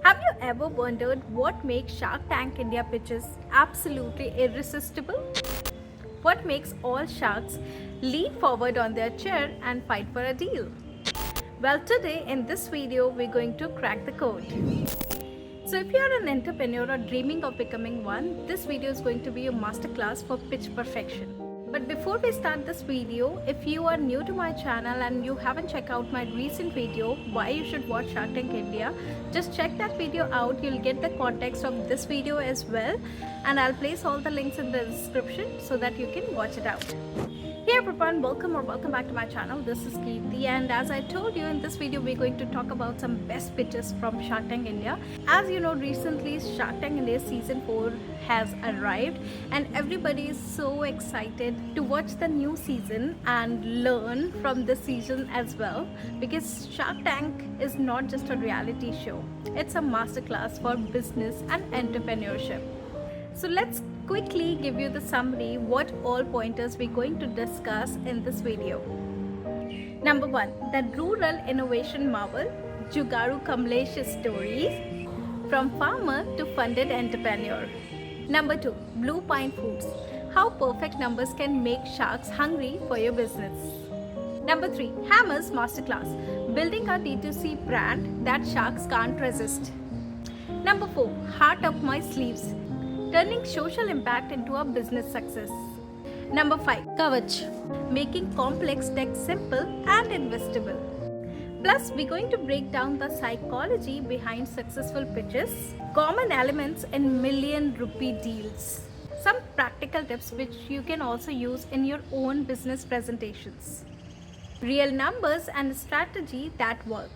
Have you ever wondered what makes Shark Tank India pitches absolutely irresistible? What makes all sharks lean forward on their chair and fight for a deal? Well, today in this video, we're going to crack the code. So if you are an entrepreneur or dreaming of becoming one, this video is going to be a masterclass for pitch perfection. But before we start this video, if you are new to my channel and you haven't checked out my recent video, why you should watch Shark Tank India, just check that video out. You'll get the context of this video as well, and I'll place all the links in the description so that you can watch it out. Hey everyone, welcome back to my channel. This is Kirti, and as I told you, in this video we're going to talk about some best pitches from Shark Tank India. As you know, recently Shark Tank India season 4 has arrived and everybody is so excited to watch the new season and learn from this season as well, because Shark Tank is not just a reality show, it's a masterclass for business and entrepreneurship. So let's quickly give you the summary what all pointers we're going to discuss in this video. Number 1, the rural innovation marvel, Jugaadu Kamlesh's stories from farmer to funded entrepreneur. Number 2, Blue Pine Foods, how perfect numbers can make sharks hungry for your business. Number 3, Hammer's Masterclass, building a D2C brand that sharks can't resist. Number 4, Heart Up My Sleeves, turning social impact into a business success. Number 5, Kavach, making complex tech simple and investable. Plus, we're going to break down the psychology behind successful pitches, common elements in million rupee deals, some practical tips which you can also use in your own business presentations, real numbers and strategy that worked.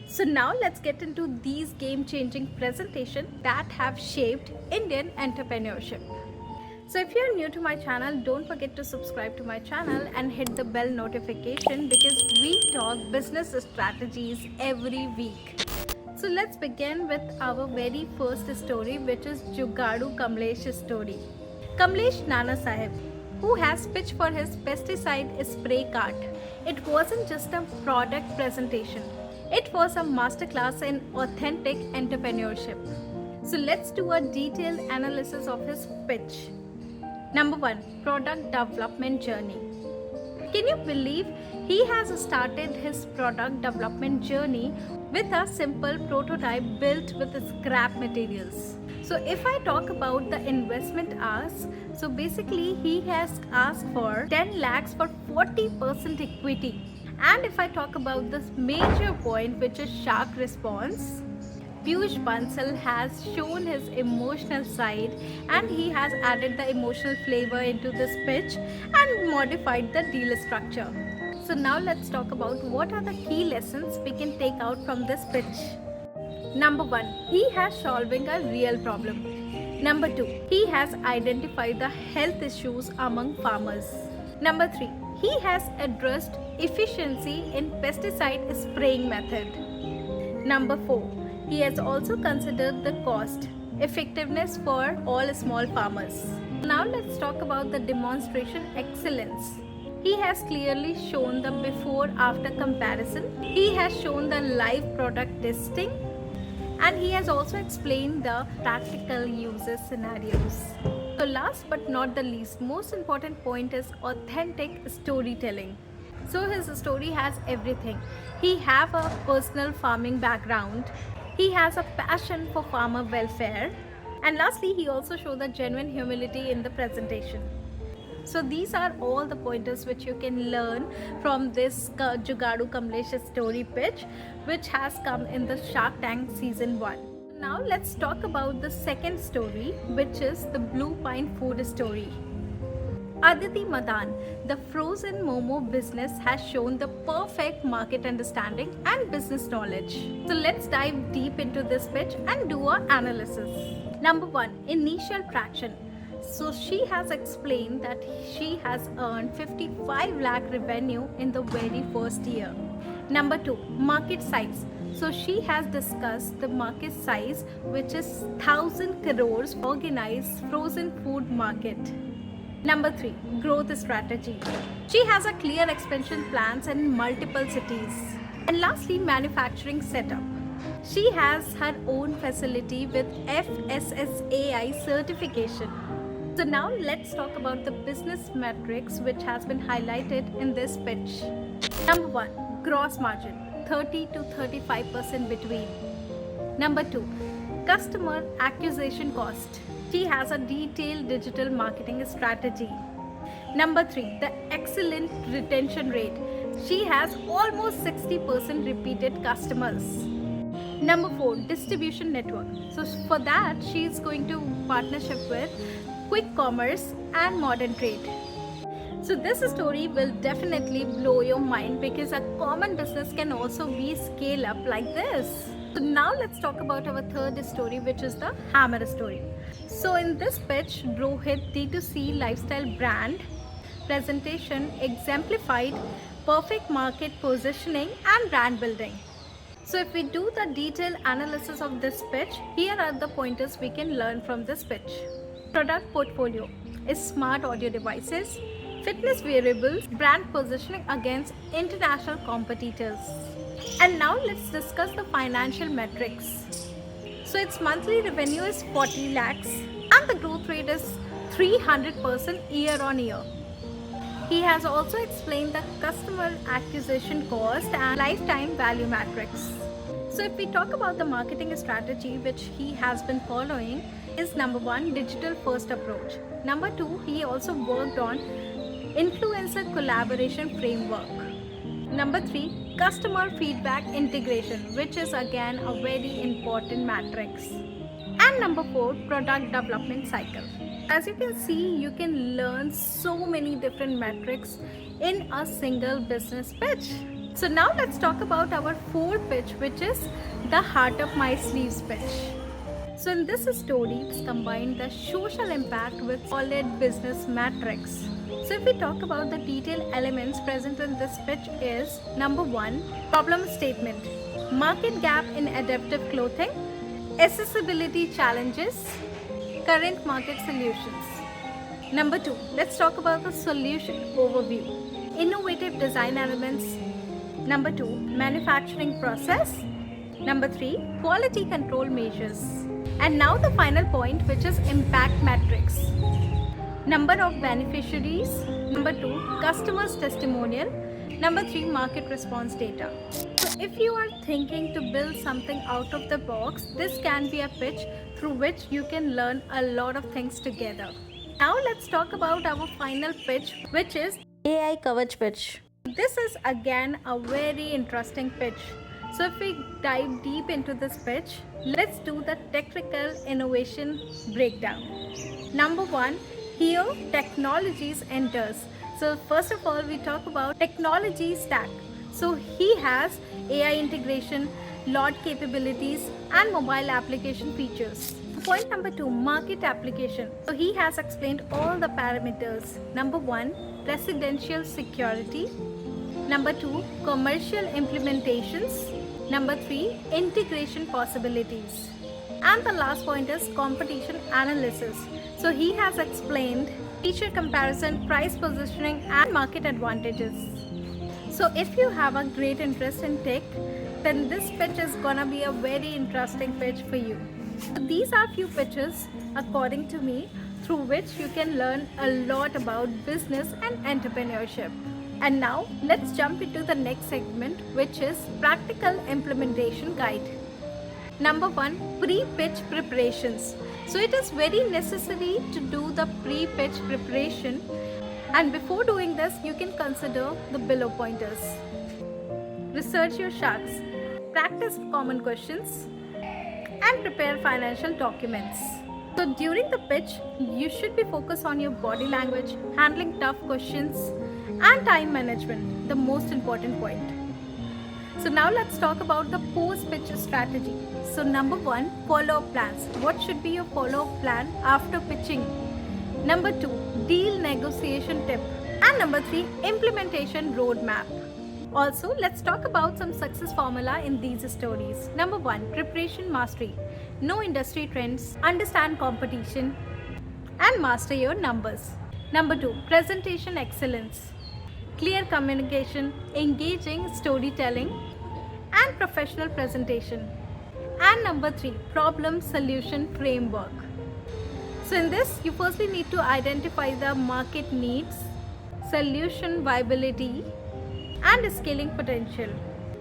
So now let's get into these game-changing presentations that have shaped Indian entrepreneurship. So if you're new to my channel, don't forget to subscribe to my channel and hit the bell notification, because we talk business strategies every week. So let's begin with our very first story, which is Jugaadu Kamlesh's story. Kamlesh Nana Sahib, who has pitched for his pesticide spray cart. It wasn't just a product presentation. It was a masterclass in authentic entrepreneurship. So let's do a detailed analysis of his pitch. Number 1, product development journey. Can you believe he has started his product development journey with a simple prototype built with scrap materials? So if I talk about the investment ask, so basically he has asked for 10 lakhs for 40% equity. And if I talk about this major point, which is shark response, Piyush Bansal has shown his emotional side and he has added the emotional flavor into this pitch and modified the deal structure. So now let's talk about what are the key lessons we can take out from this pitch. Number 1, he has solving a real problem. Number 2, he has identified the health issues among farmers. Number 3, he has addressed efficiency in pesticide spraying method. Number 4, he has also considered the cost effectiveness for all small farmers. Now let's talk about the demonstration excellence. He has clearly shown the before-after comparison. He has shown the live product testing, and he has also explained the practical user scenarios. So last but not the least, most important point is authentic storytelling. So his story has everything. He have a personal farming background. He has a passion for farmer welfare. And lastly, he also showed the genuine humility in the presentation. So these are all the pointers which you can learn from this Jugaadu Kamlesh's story pitch, which has come in the Shark Tank season 1. Now let's talk about the second story, which is the Blue Pine Food story. Aditi Madan, the frozen momo business, has shown the perfect market understanding and business knowledge. So let's dive deep into this pitch and do an analysis. Number 1, initial traction. So she has explained that she has earned 55 lakh revenue in the very first year. Number 2, market size. So she has discussed the market size, which is 1000 crores organized frozen food market. Number 3, growth strategy. She has a clear expansion plans in multiple cities. And lastly, manufacturing setup. She has her own facility with FSSAI certification. So now let's talk about the business metrics which has been highlighted in this pitch. Number 1, gross margin 30 to 35% between. Number 2, customer acquisition cost. She has a detailed digital marketing strategy. Number 3, the excellent retention rate. She has almost 60% repeated customers. Number 4, distribution network. So for that, she is going to partnership with quick commerce and modern trade. So this story will definitely blow your mind because a common business can also be scale up like this. So now let's talk about our third story, which is the hammer story. So in this pitch, Rohit D2C lifestyle brand presentation exemplified perfect market positioning and brand building. So if we do the detailed analysis of this pitch, here are the pointers we can learn from this pitch. Product portfolio is smart audio devices, fitness wearables, brand positioning against international competitors. And now let's discuss the financial metrics. So its monthly revenue is 40 lakhs and the growth rate is 300% year on year. He has also explained the customer acquisition cost and lifetime value metrics. So if we talk about the marketing strategy which he has been following is number 1, digital first approach. Number 2, he also worked on influencer collaboration framework. Number 3, customer feedback integration, which is again a very important matrix. And number 4, product development cycle. As you can see, you can learn so many different metrics in a single business pitch. So now let's talk about our fourth pitch, which is the heart of my sleeves pitch. So in this story, it's combined the social impact with solid business metrics. So if we talk about the detailed elements present in this pitch is number 1, problem statement, market gap in adaptive clothing, accessibility challenges, current market solutions. Number 2, let's talk about the solution overview, innovative design elements. Number 2, manufacturing process. Number 3, quality control measures. And now the final point, which is impact metrics. Number of beneficiaries. Number 2, customers testimonial. Number 3, market response data. So if you are thinking to build something out of the box, this can be a pitch through which you can learn a lot of things together. Now let's talk about our final pitch, which is AI Kavach pitch. This is again a very interesting pitch. So if we dive deep into this pitch, let's do the technical innovation breakdown. Number 1, here technologies enters. So first of all, we talk about technology stack. So he has AI integration, LOD capabilities and mobile application features. Point number 2, market application. So he has explained all the parameters. Number 1, residential security. Number 2, commercial implementations. Number 3, integration possibilities. And the last point is competition analysis. So he has explained feature comparison, price positioning and market advantages. So if you have a great interest in tech, then this pitch is gonna be a very interesting pitch for you. So these are few pitches according to me through which you can learn a lot about business and entrepreneurship. And now let's jump into the next segment, which is practical implementation guide. Number 1, pre-pitch preparations. So it is very necessary to do the pre-pitch preparation, and before doing this you can consider the below pointers. Research your sharks, practice common questions and prepare financial documents. So during the pitch you should be focused on your body language, handling tough questions and time management, the most important point. So now let's talk about the post-pitch strategy. So number 1, follow-up plans. What should be your follow-up plan after pitching? Number 2, deal negotiation tip. And number 3, implementation roadmap. Also, let's talk about some success formula in these stories. Number 1, preparation mastery. Know industry trends, understand competition and master your numbers. Number 2, presentation excellence. Clear communication, engaging storytelling and professional presentation. And number 3, problem solution framework. So in this, you firstly need to identify the market needs, solution viability, and scaling potential.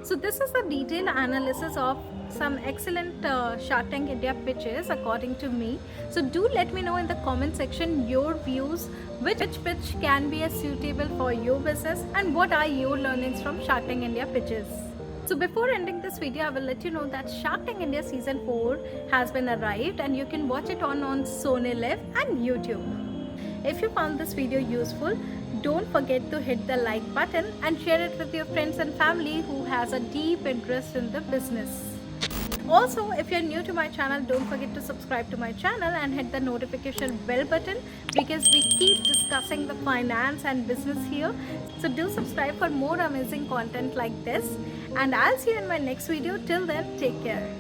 So this is the detailed analysis of some excellent Shark Tank India pitches according to me. So do let me know in the comment section your views, which pitch can be suitable for your business and what are your learnings from Shark Tank India pitches. So before ending this video, I will let you know that Shark Tank India Season 4 has been arrived and you can watch it on Sony Live and YouTube. If you found this video useful, don't forget to hit the like button and share it with your friends and family who has a deep interest in the business. Also, if you're new to my channel, don't forget to subscribe to my channel and hit the notification bell button because we keep discussing the finance and business here. So do subscribe for more amazing content like this, and I'll see you in my next video. Till then, take care.